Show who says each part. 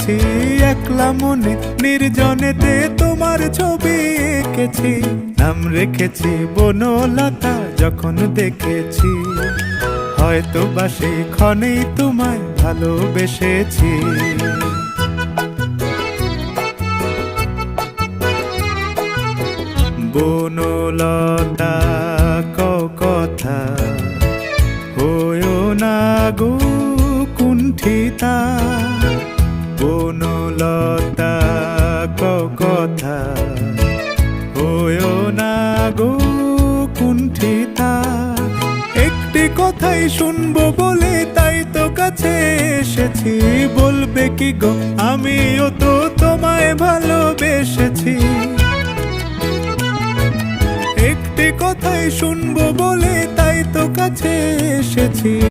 Speaker 1: এসেছি একলা মনে নির্জনেতে তোমার ছবি এঁকেছি, নাম রেখেছি বনলতা যখন দেখেছি, হয়তো বা সেই ক্ষণেই তোমায় ভালোবেসেছি। বনলতা কথা হয়ো না গো কুণ্ঠিতা, বনলতা কথা হয়ো না গো কুণ্ঠিতা। একটি কথাই শুনবো বলে তাই তো কাছে এসেছি, বলবে কি গো আমিও তো তোমায় ভালোবেসেছি। একটি কথাই শুনবো বলে তাই তো কাছে এসেছি।